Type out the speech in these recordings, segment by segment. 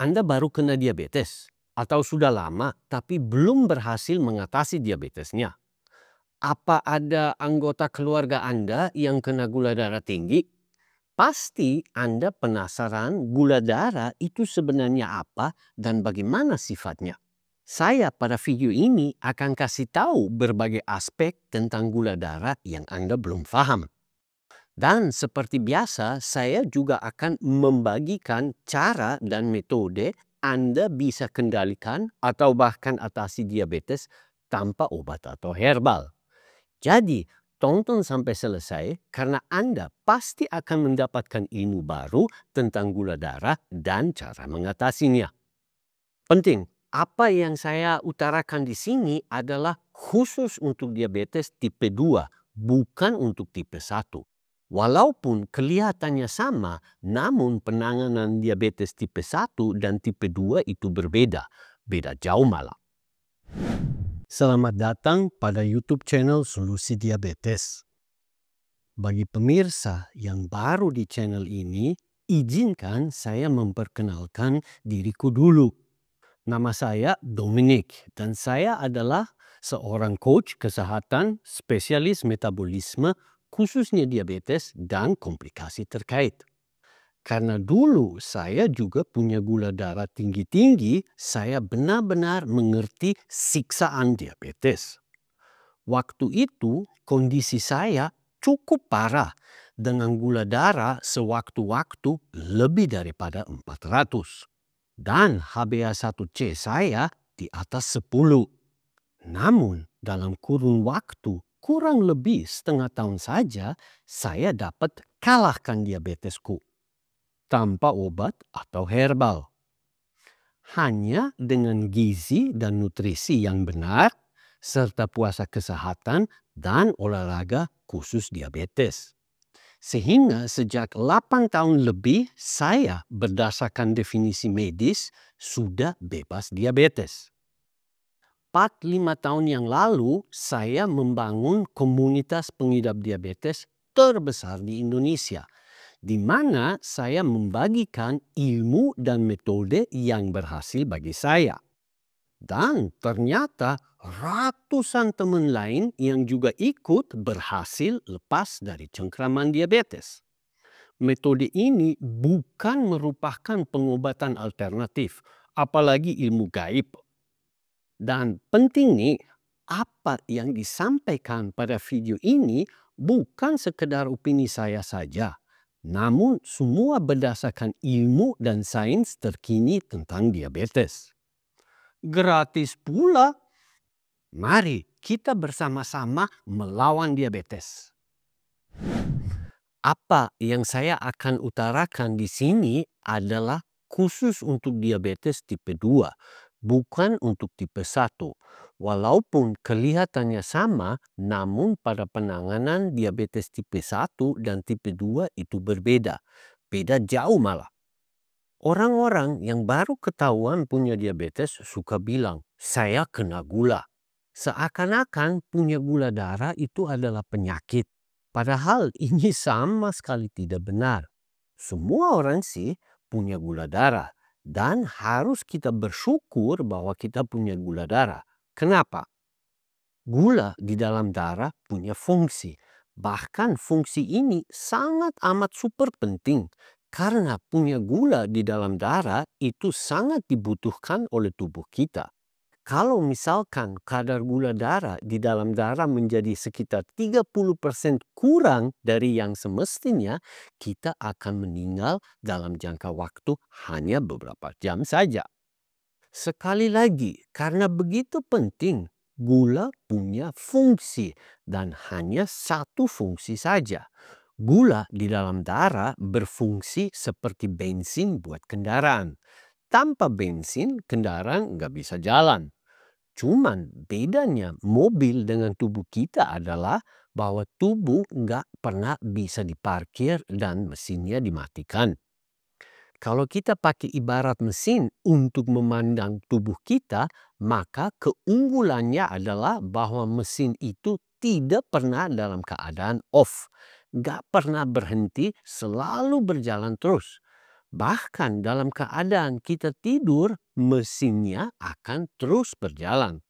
Anda baru kena diabetes atau sudah lama tapi belum berhasil mengatasi diabetesnya? Apa ada anggota keluarga Anda yang kena gula darah tinggi? Pasti Anda penasaran gula darah itu sebenarnya apa dan bagaimana sifatnya. Saya pada video ini akan kasih tahu berbagai aspek tentang gula darah yang Anda belum paham. Dan seperti biasa, saya juga akan membagikan cara dan metode Anda bisa kendalikan atau bahkan atasi diabetes tanpa obat atau herbal. Jadi, tonton sampai selesai karena Anda pasti akan mendapatkan ilmu baru tentang gula darah dan cara mengatasinya. Penting, apa yang saya utarakan di sini adalah khusus untuk diabetes tipe 2, bukan untuk tipe 1. Walaupun kelihatannya sama, namun penanganan diabetes tipe 1 dan tipe 2 itu berbeda. Beda jauh malah. Selamat datang pada YouTube channel Solusi Diabetes. Bagi pemirsa yang baru di channel ini, izinkan saya memperkenalkan diriku dulu. Nama saya Dominic dan saya adalah seorang coach kesehatan spesialis metabolisme khususnya diabetes dan komplikasi terkait. Karena dulu saya juga punya gula darah tinggi-tinggi, saya benar-benar mengerti siksaan diabetes. Waktu itu kondisi saya cukup parah dengan gula darah sewaktu-waktu lebih daripada 400. Dan HbA1c saya di atas 10. Namun dalam kurun waktu kurang lebih setengah tahun saja saya dapat kalahkan diabetesku tanpa obat atau herbal. Hanya dengan gizi dan nutrisi yang benar serta puasa kesehatan dan olahraga khusus diabetes. Sehingga sejak 8 tahun lebih saya berdasarkan definisi medis sudah bebas diabetes. 4-5 tahun yang lalu saya membangun komunitas pengidap diabetes terbesar di Indonesia, di mana saya membagikan ilmu dan metode yang berhasil bagi saya. Dan ternyata ratusan teman lain yang juga ikut berhasil lepas dari cengkraman diabetes. Metode ini bukan merupakan pengobatan alternatif, apalagi ilmu gaib. Dan penting nih, apa yang disampaikan pada video ini bukan sekedar opini saya saja, namun semua berdasarkan ilmu dan sains terkini tentang diabetes. Gratis pula. Mari kita bersama-sama melawan diabetes. Apa yang saya akan utarakan di sini adalah khusus untuk diabetes tipe 2, bukan untuk tipe 1. Walaupun kelihatannya sama, namun pada penanganan diabetes tipe 1 dan tipe 2 itu berbeda. Beda jauh malah. Orang-orang yang baru ketahuan punya diabetes suka bilang, saya kena gula. Seakan-akan punya gula darah itu adalah penyakit. Padahal ini sama sekali tidak benar. Semua orang sih punya gula darah. Dan harus kita bersyukur bahwa kita punya gula darah. Kenapa? Gula di dalam darah punya fungsi. Bahkan fungsi ini sangat amat super penting. Karena punya gula di dalam darah itu sangat dibutuhkan oleh tubuh kita. Kalau misalkan kadar gula darah di dalam darah menjadi sekitar 30% kurang dari yang semestinya, kita akan meninggal dalam jangka waktu hanya beberapa jam saja. Sekali lagi, karena begitu penting, gula punya fungsi dan hanya satu fungsi saja. Gula di dalam darah berfungsi seperti bensin buat kendaraan. Tanpa bensin, kendaraan nggak bisa jalan. Cuman bedanya mobil dengan tubuh kita adalah bahwa tubuh nggak pernah bisa diparkir dan mesinnya dimatikan. Kalau kita pakai ibarat mesin untuk memandang tubuh kita, maka keunggulannya adalah bahwa mesin itu tidak pernah dalam keadaan off. Nggak pernah berhenti, selalu berjalan terus. Bahkan dalam keadaan kita tidur, mesinnya akan terus berjalan.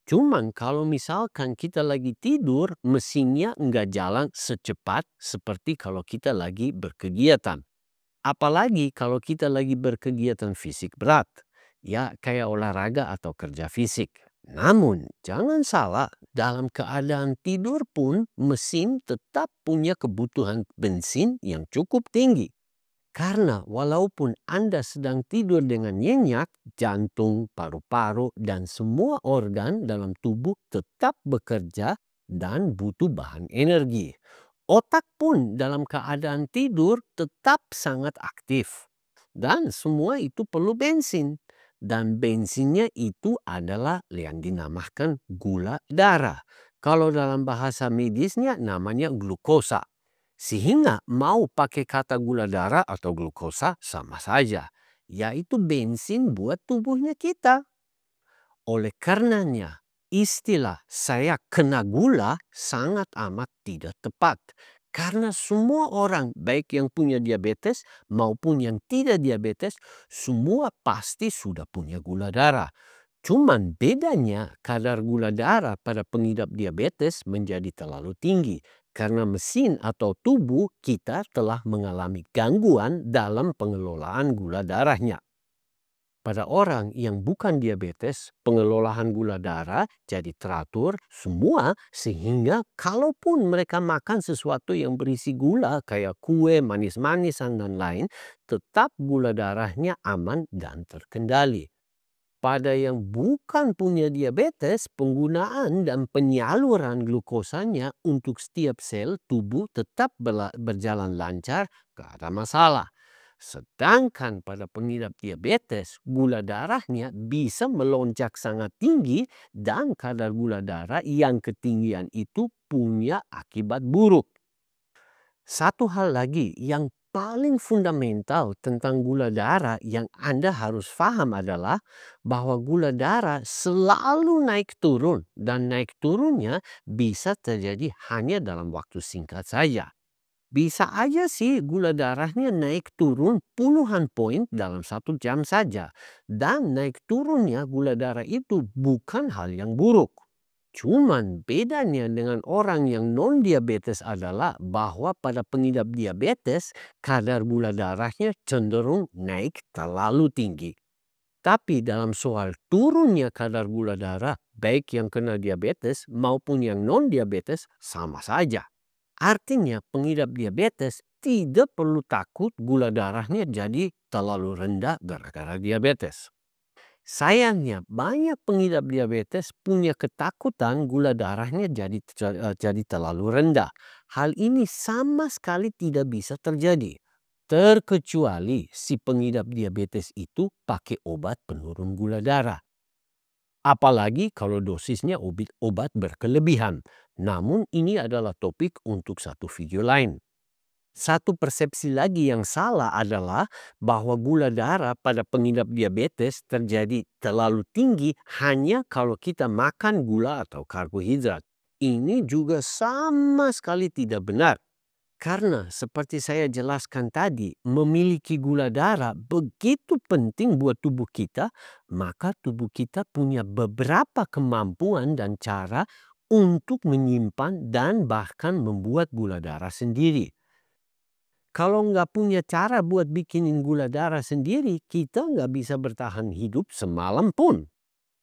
Cuman kalau misalkan kita lagi tidur, mesinnya nggak jalan secepat seperti kalau kita lagi berkegiatan. Apalagi kalau kita lagi berkegiatan fisik berat, ya kayak olahraga atau kerja fisik. Namun jangan salah, dalam keadaan tidur pun mesin tetap punya kebutuhan bensin yang cukup tinggi. Karena walaupun Anda sedang tidur dengan nyenyak, jantung, paru-paru, dan semua organ dalam tubuh tetap bekerja dan butuh bahan energi. Otak pun dalam keadaan tidur tetap sangat aktif. Dan semua itu perlu bensin. Dan bensinnya itu adalah yang dinamakan gula darah. Kalau dalam bahasa medisnya namanya glukosa. Sehingga mau pakai kata gula darah atau glukosa sama saja, yaitu bensin buat tubuhnya kita. Oleh karenanya, istilah "saya kena gula" sangat amat tidak tepat. Karena semua orang, baik yang punya diabetes maupun yang tidak diabetes, semua pasti sudah punya gula darah. Cuman bedanya kadar gula darah pada pengidap diabetes menjadi terlalu tinggi karena mesin atau tubuh kita telah mengalami gangguan dalam pengelolaan gula darahnya. Pada orang yang bukan diabetes, pengelolaan gula darah jadi teratur semua sehingga kalaupun mereka makan sesuatu yang berisi gula kayak kue, manis-manisan dan lain, tetap gula darahnya aman dan terkendali. Pada yang bukan punya diabetes, penggunaan dan penyaluran glukosanya untuk setiap sel tubuh tetap berjalan lancar, gak ada masalah. Sedangkan pada pengidap diabetes, gula darahnya bisa melonjak sangat tinggi dan kadar gula darah yang ketinggian itu punya akibat buruk. Satu hal lagi yang paling fundamental tentang gula darah yang Anda harus paham adalah bahwa gula darah selalu naik turun dan naik turunnya bisa terjadi hanya dalam waktu singkat saja. Bisa aja sih gula darahnya naik turun puluhan poin dalam 1 jam saja. Dan naik turunnya gula darah itu bukan hal yang buruk. Cuman bedanya dengan orang yang non-diabetes adalah bahwa pada pengidap diabetes, kadar gula darahnya cenderung naik terlalu tinggi. Tapi dalam soal turunnya kadar gula darah, baik yang kena diabetes maupun yang non-diabetes sama saja. Artinya pengidap diabetes tidak perlu takut gula darahnya jadi terlalu rendah gara-gara diabetes. Sayangnya banyak pengidap diabetes punya ketakutan gula darahnya jadi terlalu rendah. Hal ini sama sekali tidak bisa terjadi. Terkecuali si pengidap diabetes itu pakai obat penurun gula darah. Apalagi kalau dosisnya obat berkelebihan. Namun ini adalah topik untuk satu video lain. Satu persepsi lagi yang salah adalah bahwa gula darah pada pengidap diabetes terjadi terlalu tinggi hanya kalau kita makan gula atau karbohidrat. Ini juga sama sekali tidak benar. Karena seperti saya jelaskan tadi, memiliki gula darah begitu penting buat tubuh kita, maka tubuh kita punya beberapa kemampuan dan cara untuk menyimpan dan bahkan membuat gula darah sendiri. Kalau nggak punya cara buat bikinin gula darah sendiri, kita nggak bisa bertahan hidup semalam pun.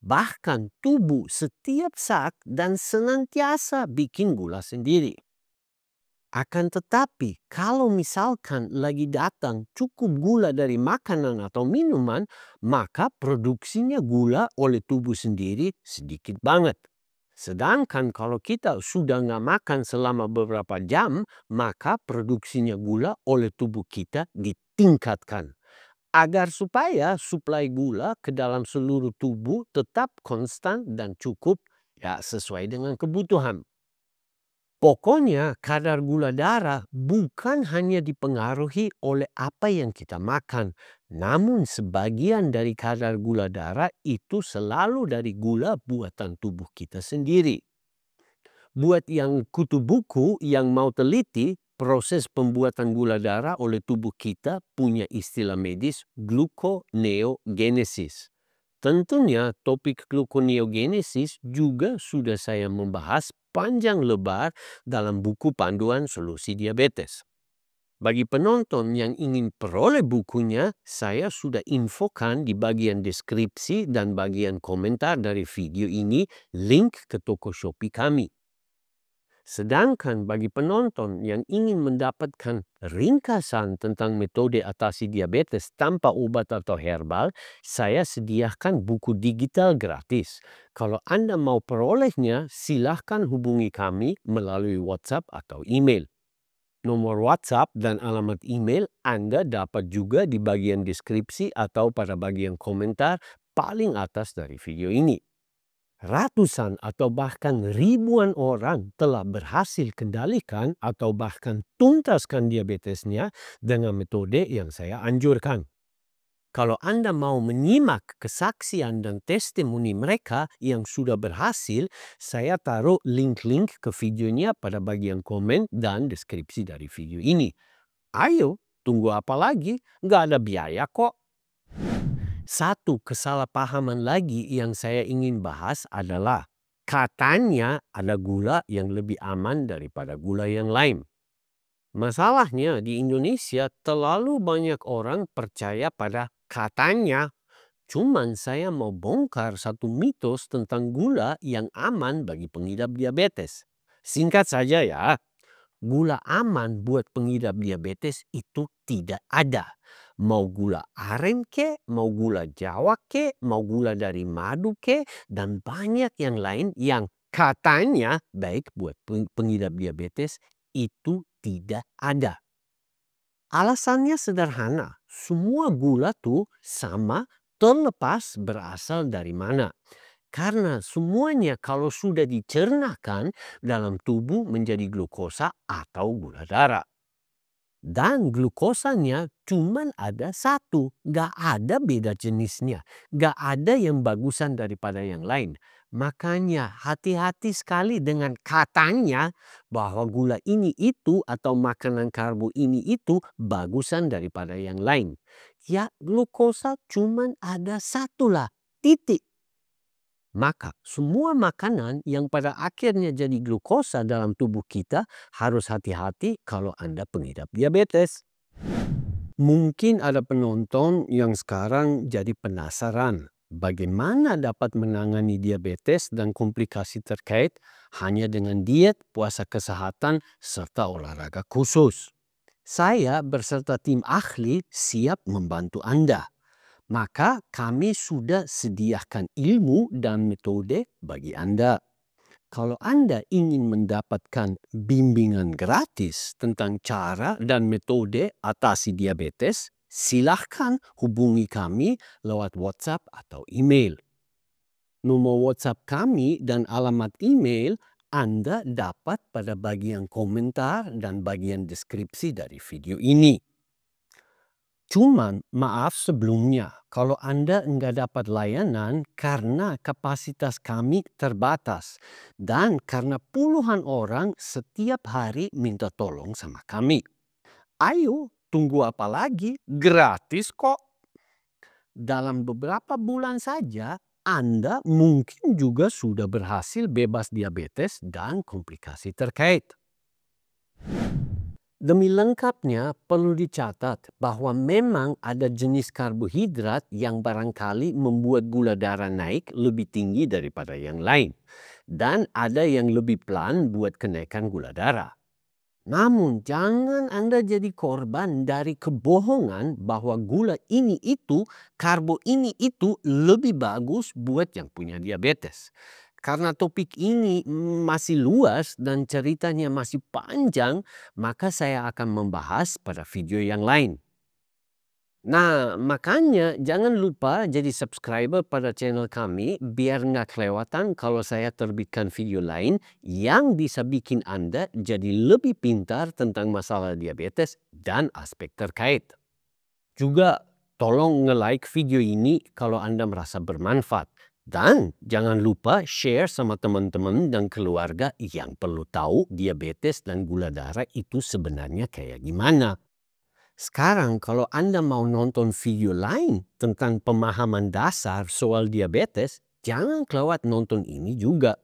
Bahkan tubuh setiap saat dan senantiasa bikin gula sendiri. Akan tetapi, kalau misalkan lagi datang cukup gula dari makanan atau minuman, maka produksinya gula oleh tubuh sendiri sedikit banget. Sedangkan kalau kita sudah nggak makan selama beberapa jam, maka produksinya gula oleh tubuh kita ditingkatkan. Agar supaya suplai gula ke dalam seluruh tubuh tetap konstan dan cukup ya sesuai dengan kebutuhan. Pokoknya kadar gula darah bukan hanya dipengaruhi oleh apa yang kita makan, namun sebagian dari kadar gula darah itu selalu dari gula buatan tubuh kita sendiri. Buat yang kutu buku yang mau teliti, Proses pembuatan gula darah oleh tubuh kita punya istilah medis gluconeogenesis. Tentunya topik gluconeogenesis juga sudah saya membahas panjang lebar dalam buku panduan solusi diabetes. Bagi penonton yang ingin peroleh bukunya, saya sudah infokan di bagian deskripsi dan bagian komentar dari video ini link ke toko Shopee kami. Sedangkan bagi penonton yang ingin mendapatkan ringkasan tentang metode atasi diabetes tanpa obat atau herbal, saya sediakan buku digital gratis. Kalau Anda mau perolehnya, silahkan hubungi kami melalui WhatsApp atau email. Nomor WhatsApp dan alamat email Anda dapat juga di bagian deskripsi atau pada bagian komentar paling atas dari video ini. Ratusan atau bahkan ribuan orang telah berhasil kendalikan atau bahkan tuntaskan diabetesnya dengan metode yang saya anjurkan. Kalau Anda mau menyimak kesaksian dan testimoni mereka yang sudah berhasil, saya taruh link-link ke videonya pada bagian komen dan deskripsi dari video ini. Ayo, tunggu apa lagi? Nggak ada biaya kok. Satu kesalahpahaman lagi yang saya ingin bahas adalah katanya ada gula yang lebih aman daripada gula yang lain. Masalahnya di Indonesia terlalu banyak orang percaya pada katanya. Cuman saya mau bongkar satu mitos tentang gula yang aman bagi pengidap diabetes. Singkat saja ya. Gula aman buat pengidap diabetes itu tidak ada. Mau gula aren ke, mau gula Jawa ke, mau gula dari madu ke, dan banyak yang lain yang katanya baik buat pengidap diabetes itu tidak ada. Alasannya sederhana, semua gula tuh sama terlepas berasal dari mana. Karena semuanya kalau sudah dicernahkan dalam tubuh menjadi glukosa atau gula darah. Dan glukosanya cuman ada satu, gak ada beda jenisnya, gak ada yang bagusan daripada yang lain. Makanya hati-hati sekali dengan katanya bahwa gula ini itu atau makanan karbo ini itu bagusan daripada yang lain. Ya glukosa cuman ada satu lah, titik. Maka semua makanan yang pada akhirnya jadi glukosa dalam tubuh kita harus hati-hati kalau Anda pengidap diabetes. Mungkin ada penonton yang sekarang jadi penasaran bagaimana dapat menangani diabetes dan komplikasi terkait hanya dengan diet, puasa kesehatan, serta olahraga khusus. Saya beserta tim ahli siap membantu Anda. Maka kami sudah sediakan ilmu dan metode bagi Anda. Kalau Anda ingin mendapatkan bimbingan gratis tentang cara dan metode atasi diabetes, silahkan hubungi kami lewat WhatsApp atau email. Nomor WhatsApp kami dan alamat email Anda dapat pada bagian komentar dan bagian deskripsi dari video ini. Cuman maaf sebelumnya kalau Anda nggak dapat layanan karena kapasitas kami terbatas dan karena puluhan orang setiap hari minta tolong sama kami. Ayo, tunggu apa lagi? Gratis kok. Dalam beberapa bulan saja Anda mungkin juga sudah berhasil bebas diabetes dan komplikasi terkait. Demi lengkapnya perlu dicatat bahwa memang ada jenis karbohidrat yang barangkali membuat gula darah naik lebih tinggi daripada yang lain. Dan ada yang lebih pelan buat kenaikan gula darah. Namun jangan Anda jadi korban dari kebohongan bahwa gula ini itu, karbo ini itu lebih bagus buat yang punya diabetes. Karena topik ini masih luas dan ceritanya masih panjang, maka saya akan membahas pada video yang lain. Nah, makanya jangan lupa jadi subscriber pada channel kami biar nggak kelewatan kalau saya terbitkan video lain yang bisa bikin Anda jadi lebih pintar tentang masalah diabetes dan aspek terkait. Juga tolong nge-like video ini kalau Anda merasa bermanfaat. Dan jangan lupa share sama teman-teman dan keluarga yang perlu tahu diabetes dan gula darah itu sebenarnya kayak gimana. Sekarang kalau Anda mau nonton video lain tentang pemahaman dasar soal diabetes, jangan kelewat nonton ini juga.